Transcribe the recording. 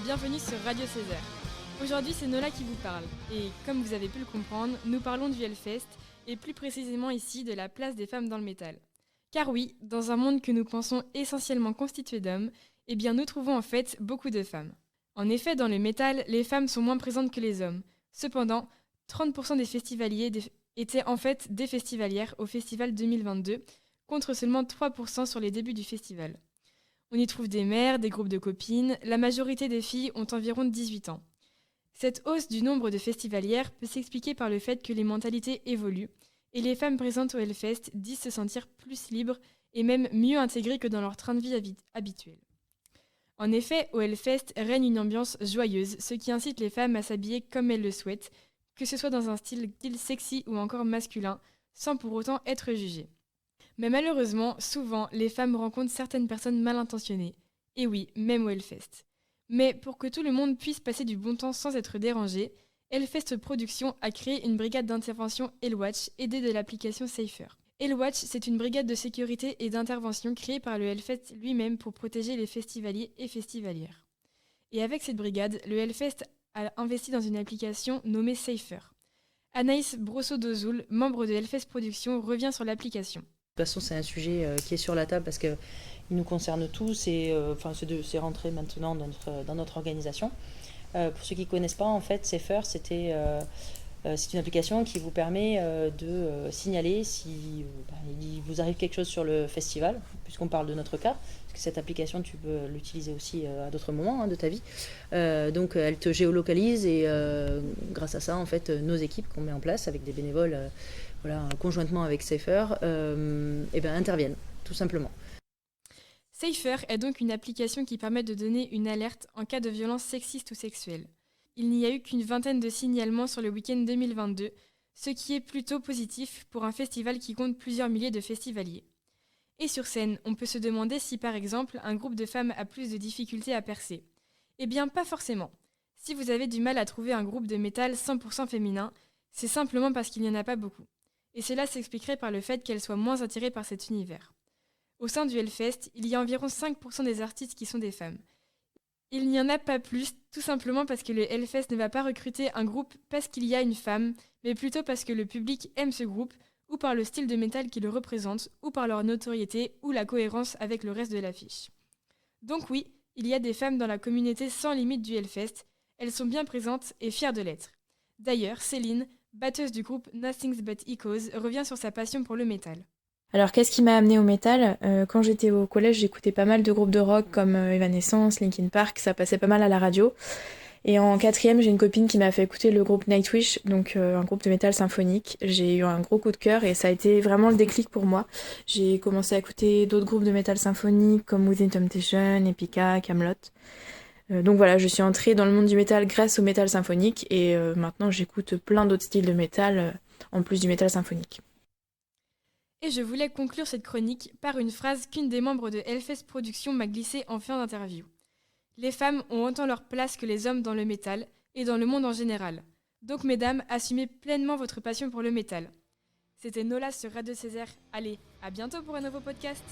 bienvenue sur Radio Césaire. Aujourd'hui, c'est Nola qui vous parle. Et comme vous avez pu le comprendre, nous parlons du Hellfest, et plus précisément ici de la place des femmes dans le métal. Car oui, dans un monde que nous pensons essentiellement constitué d'hommes, eh bien nous trouvons en fait beaucoup de femmes. En effet, dans le métal, les femmes sont moins présentes que les hommes. Cependant, 30% des festivaliers étaient en fait des festivalières au festival 2022, contre seulement 3% sur les débuts du festival. On y trouve des mères, des groupes de copines, la majorité des filles ont environ 18 ans. Cette hausse du nombre de festivalières peut s'expliquer par le fait que les mentalités évoluent, et les femmes présentes au Hellfest disent se sentir plus libres et même mieux intégrées que dans leur train de vie habituel. En effet, au Hellfest règne une ambiance joyeuse, ce qui incite les femmes à s'habiller comme elles le souhaitent, que ce soit dans un style sexy ou encore masculin, sans pour autant être jugées. Mais malheureusement, souvent, les femmes rencontrent certaines personnes mal intentionnées. Et oui, même au Hellfest. Mais pour que tout le monde puisse passer du bon temps sans être dérangé, Hellfest Productions a créé une brigade d'intervention Hellwatch aidée de l'application Safer. Hellwatch, c'est une brigade de sécurité et d'intervention créée par le Hellfest lui-même pour protéger les festivaliers et festivalières. Et avec cette brigade, le Hellfest a investi dans une application nommée Safer. Anaïs Brosso-Dozoul, membre de Hellfest Productions, revient sur l'application. De toute façon, c'est un sujet qui est sur la table parce qu'il nous concerne tous et c'est rentré maintenant dans notre organisation. Pour ceux qui ne connaissent pas, en fait, Safer, c'est une application qui vous permet de signaler si il vous arrive quelque chose sur le festival, puisqu'on parle de notre cas, parce que cette application, tu peux l'utiliser aussi à d'autres moments de ta vie. Donc, elle te géolocalise et grâce à ça, en fait, nos équipes qu'on met en place avec des bénévoles, conjointement avec Safer, interviennent, tout simplement. Safer est donc une application qui permet de donner une alerte en cas de violence sexiste ou sexuelle. Il n'y a eu qu'une vingtaine de signalements sur le week-end 2022, ce qui est plutôt positif pour un festival qui compte plusieurs milliers de festivaliers. Et sur scène, on peut se demander si par exemple un groupe de femmes a plus de difficultés à percer. Eh bien pas forcément. Si vous avez du mal à trouver un groupe de métal 100% féminin, c'est simplement parce qu'il n'y en a pas beaucoup. Et cela s'expliquerait par le fait qu'elles soient moins attirées par cet univers. Au sein du Hellfest, il y a environ 5% des artistes qui sont des femmes. Il n'y en a pas plus, tout simplement parce que le Hellfest ne va pas recruter un groupe parce qu'il y a une femme, mais plutôt parce que le public aime ce groupe, ou par le style de métal qui le représente, ou par leur notoriété ou la cohérence avec le reste de l'affiche. Donc oui, il y a des femmes dans la communauté sans limite du Hellfest, elles sont bien présentes et fières de l'être. D'ailleurs, Céline, batteuse du groupe Nothing But Echoes, revient sur sa passion pour le métal. Alors qu'est-ce qui m'a amenée au métal ? Quand j'étais au collège, j'écoutais pas mal de groupes de rock comme Evanescence, Linkin Park, ça passait pas mal à la radio. Et en 4e, j'ai une copine qui m'a fait écouter le groupe Nightwish, donc un groupe de métal symphonique. J'ai eu un gros coup de cœur et ça a été vraiment le déclic pour moi. J'ai commencé à écouter d'autres groupes de métal symphonique comme Within Temptation, Epica, Camelot. Donc voilà, je suis entrée dans le monde du métal grâce au métal symphonique et maintenant j'écoute plein d'autres styles de métal en plus du métal symphonique. Et je voulais conclure cette chronique par une phrase qu'une des membres de Hellfest Productions m'a glissée en fin d'interview. Les femmes ont autant leur place que les hommes dans le métal et dans le monde en général. Donc mesdames, assumez pleinement votre passion pour le métal. C'était Nola sur Radio Césaire. Allez, à bientôt pour un nouveau podcast.